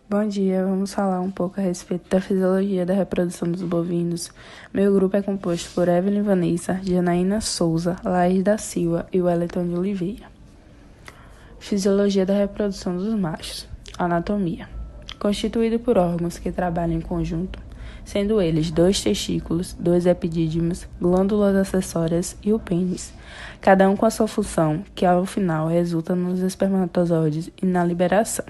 Bom dia, vamos falar um pouco a respeito da fisiologia da reprodução dos bovinos. Meu grupo é composto por Evelyn Vanessa, Janaína Souza, Laís da Silva e Wellington de Oliveira. Fisiologia da reprodução dos machos. Anatomia. Constituído por órgãos que trabalham em conjunto, sendo eles 2 testículos, 2 epidídimos, glândulas acessórias e o pênis, cada um com a sua função, que ao final resulta nos espermatozoides e na liberação.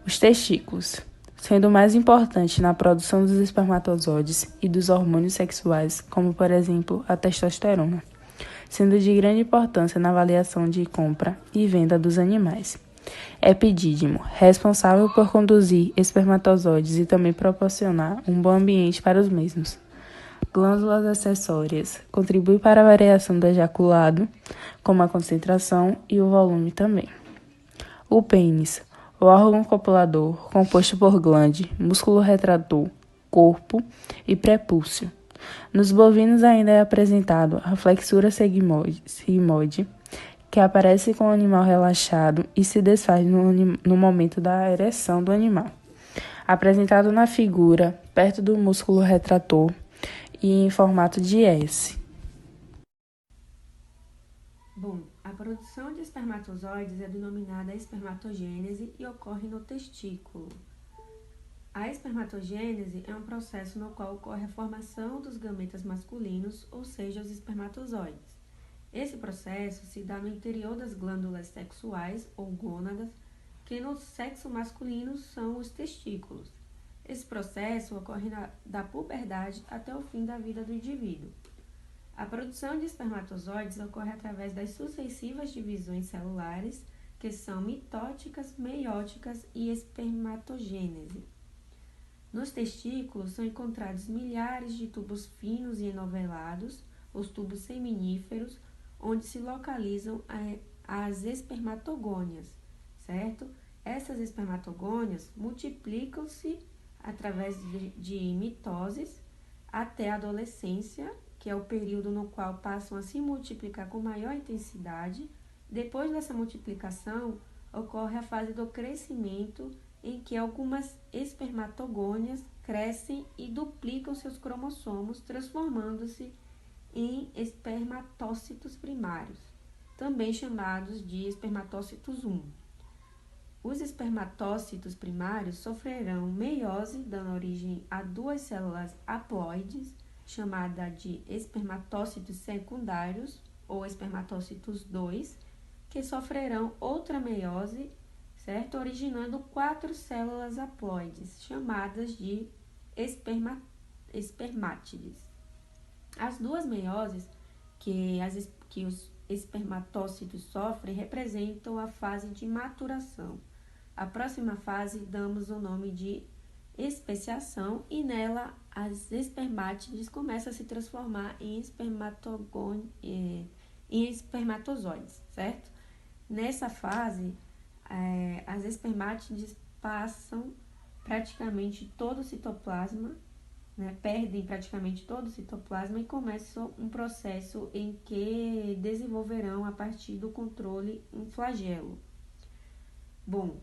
Os testículos, sendo o mais importante na produção dos espermatozoides e dos hormônios sexuais, como por exemplo a testosterona, sendo de grande importância na avaliação de compra e venda dos animais. Epidídimo, responsável por conduzir espermatozoides e também proporcionar um bom ambiente para os mesmos. Glândulas acessórias, contribui para a variação do ejaculado, como a concentração e o volume também. O pênis, o órgão copulador, composto por glande, músculo retrator, corpo e prepúcio. Nos bovinos ainda é apresentado a flexura sigmoide, que aparece com o animal relaxado e se desfaz no momento da ereção do animal. Apresentado na figura, perto do músculo retrator e em formato de S. Bom, a produção de espermatozoides é denominada espermatogênese e ocorre no testículo. A espermatogênese é um processo no qual ocorre a formação dos gametas masculinos, ou seja, os espermatozoides. Esse processo se dá no interior das glândulas sexuais ou gônadas, que no sexo masculino são os testículos. Esse processo ocorre da puberdade até o fim da vida do indivíduo. A produção de espermatozoides ocorre através das sucessivas divisões celulares, que são mitóticas, meióticas e espermatogênese. Nos testículos são encontrados milhares de tubos finos e enovelados, os tubos seminíferos, onde se localizam as espermatogônias, certo? Essas espermatogônias multiplicam-se através de mitoses até a adolescência, que é o período no qual passam a se multiplicar com maior intensidade. Depois dessa multiplicação, ocorre a fase do crescimento, em que algumas espermatogônias crescem e duplicam seus cromossomos, transformando-se em espermatócitos primários, também chamados de espermatócitos 1. Os espermatócitos primários sofrerão meiose, dando origem a 2 células haploides, chamada de espermatócitos secundários, ou espermatócitos 2, que sofrerão outra meiose, certo? Originando 4 células haploides, chamadas de espermátides. As 2 meioses que os espermatócitos sofrem representam a fase de maturação. A próxima fase damos o nome de especiação e nela as espermátides começam a se transformar em espermatozoides, certo? Nessa fase, as espermátides passam praticamente todo o citoplasma, perdem praticamente todo o citoplasma e começam um processo em que desenvolverão a partir do controle um flagelo. Bom,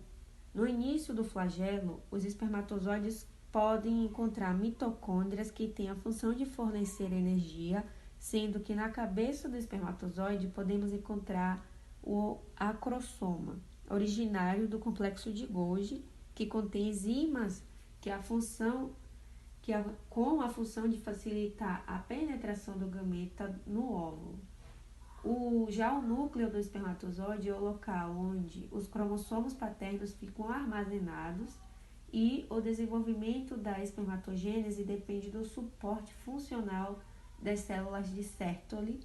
no início do flagelo, os espermatozoides podem encontrar mitocôndrias que têm a função de fornecer energia, sendo que na cabeça do espermatozoide podemos encontrar o acrosoma, originário do complexo de Golgi, que contém enzimas com a função de facilitar a penetração do gameta no óvulo. Já o núcleo do espermatozoide é o local onde os cromossomos paternos ficam armazenados e o desenvolvimento da espermatogênese depende do suporte funcional das células de Sertoli,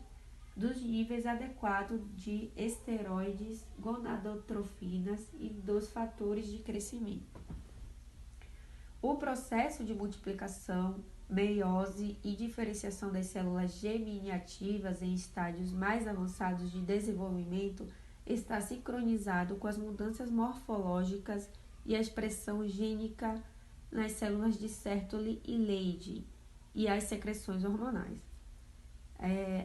dos níveis adequados de esteroides, gonadotrofinas e dos fatores de crescimento. O processo de multiplicação, meiose e diferenciação das células geminiativas em estádios mais avançados de desenvolvimento está sincronizado com as mudanças morfológicas e a expressão gênica nas células de Sertoli e Leydig e as secreções hormonais.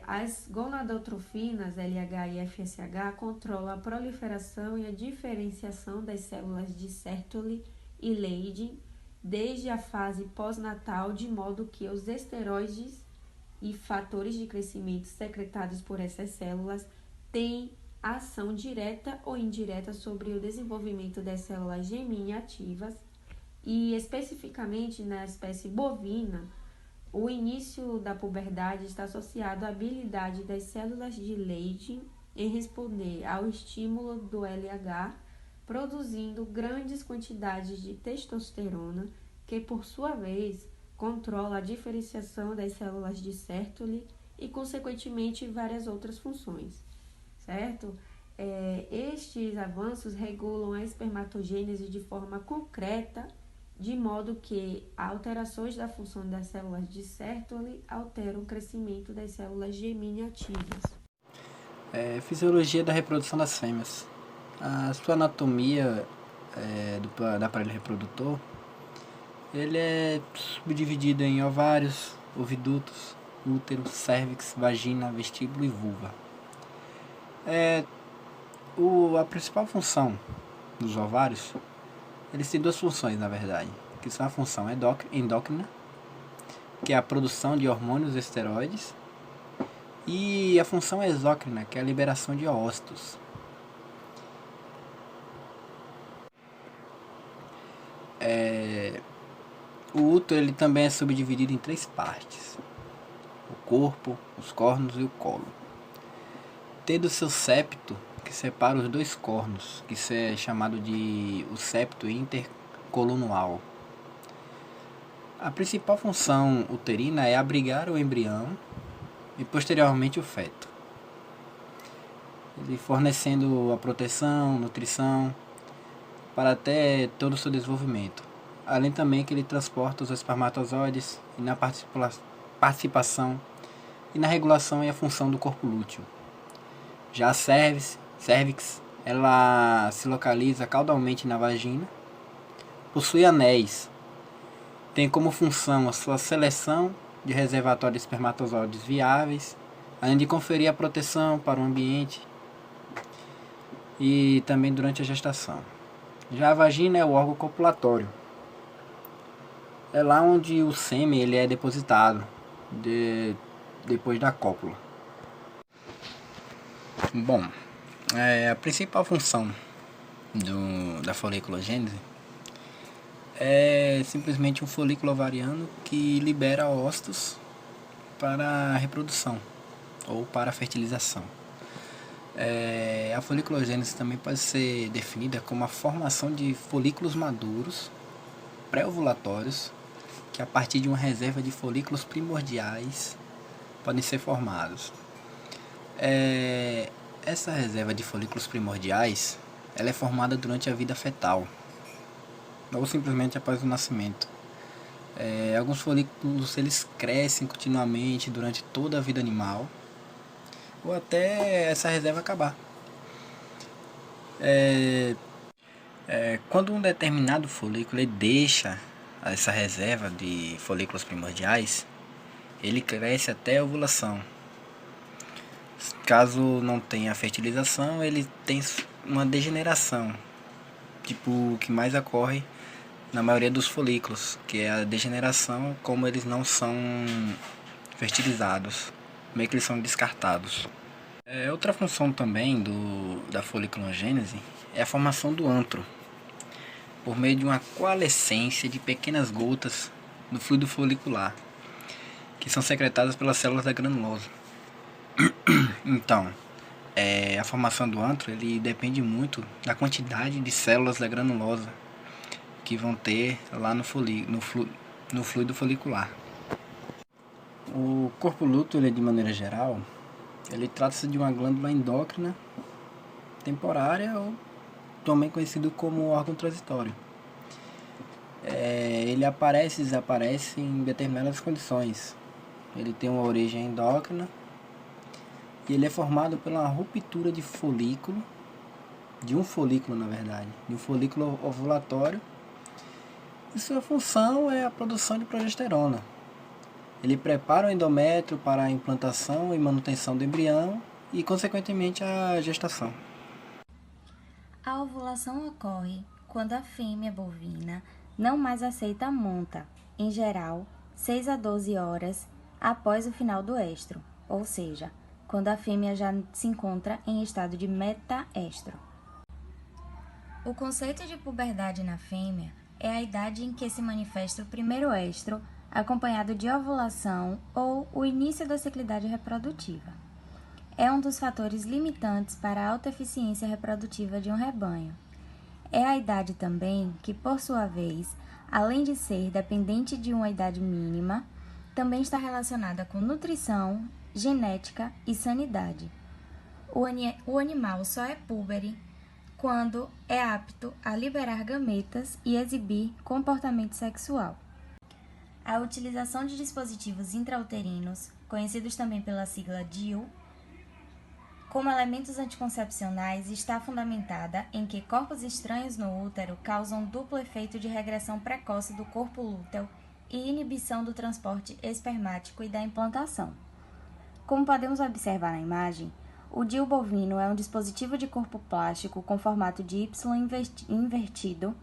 As gonadotrofinas LH e FSH controlam a proliferação e a diferenciação das células de Sertoli e Leydig desde a fase pós-natal, de modo que os esteroides e fatores de crescimento secretados por essas células têm ação direta ou indireta sobre o desenvolvimento das células Gemini ativas e, especificamente na espécie bovina, o início da puberdade está associado à habilidade das células de Leydig em responder ao estímulo do LH, produzindo grandes quantidades de testosterona, que, por sua vez, controla a diferenciação das células de Sertoli e, consequentemente, várias outras funções, certo? Estes avanços regulam a espermatogênese de forma concreta, de modo que alterações da função das células de Sertoli alteram o crescimento das células Gemini ativas. Fisiologia da reprodução das fêmeas. A sua anatomia do aparelho reprodutor, ele é subdividido em ovários, ovidutos, útero, cérvix, vagina, vestíbulo e vulva. A principal função dos ovários, eles têm duas funções, na verdade, que são a função endócrina, que é a produção de hormônios e esteroides, e a função exócrina, que é a liberação de ócitos. O útero ele também é subdividido em 3 partes: o corpo, os cornos e o colo. Tendo seu septo, que separa os 2 cornos, que é chamado de o septo intercolunar. A principal função uterina é abrigar o embrião e posteriormente o feto, ele fornecendo a proteção, nutrição para até todo o seu desenvolvimento. Além também que ele transporta os espermatozoides e na participação e na regulação e a função do corpo lúteo. Já a cérvix, ela se localiza caudalmente na vagina, possui anéis, tem como função a sua seleção de reservatório de espermatozoides viáveis, além de conferir a proteção para o ambiente e também durante a gestação. Já a vagina é o órgão copulatório. É lá onde o sêmen ele é depositado depois da cópula. Bom, a principal função da foliculogênese é simplesmente um folículo ovariano que libera ócitos para a reprodução ou para a fertilização. A foliculogênese também pode ser definida como a formação de folículos maduros, pré-ovulatórios, que a partir de uma reserva de folículos primordiais podem ser formados. Essa reserva de folículos primordiais ela é formada durante a vida fetal, ou simplesmente após o nascimento. Alguns folículos eles crescem continuamente durante toda a vida animal, ou até essa reserva acabar. Quando um determinado folículo ele deixa essa reserva de folículos primordiais, ele cresce até a ovulação. Caso não tenha fertilização, ele tem uma degeneração, tipo o que mais ocorre na maioria dos folículos, que é a degeneração, como eles não são fertilizados, meio que eles são descartados. Outra função também da foliculogênese é a formação do antro, por meio de uma coalescência de pequenas gotas do fluido folicular, que são secretadas pelas células da granulosa. Então, a formação do antro ele depende muito da quantidade de células da granulosa que vão ter lá no fluido folicular. O corpo lúteo, de maneira geral, ele trata-se de uma glândula endócrina temporária, ou também conhecido como órgão transitório. Ele aparece e desaparece em determinadas condições. Ele tem uma origem endócrina e ele é formado pela ruptura de folículo, de um folículo ovulatório, e sua função é a produção de progesterona. Ele prepara o endométrio para a implantação e manutenção do embrião e, consequentemente, a gestação. A ovulação ocorre quando a fêmea bovina não mais aceita a monta, em geral, 6 a 12 horas após o final do estro, ou seja, quando a fêmea já se encontra em estado de metaestro. O conceito de puberdade na fêmea é a idade em que se manifesta o primeiro estro, acompanhado de ovulação ou o início da ciclidade reprodutiva. É um dos fatores limitantes para a alta eficiência reprodutiva de um rebanho. É a idade também que, por sua vez, além de ser dependente de uma idade mínima, também está relacionada com nutrição, genética e sanidade. O animal só é púbere quando é apto a liberar gametas e exibir comportamento sexual. A utilização de dispositivos intrauterinos, conhecidos também pela sigla DIU, como elementos anticoncepcionais, está fundamentada em que corpos estranhos no útero causam duplo efeito de regressão precoce do corpo lúteo e inibição do transporte espermático e da implantação. Como podemos observar na imagem, o DIU bovino é um dispositivo de corpo plástico com formato de Y invertido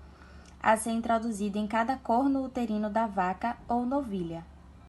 a ser introduzido em cada corno uterino da vaca ou novilha.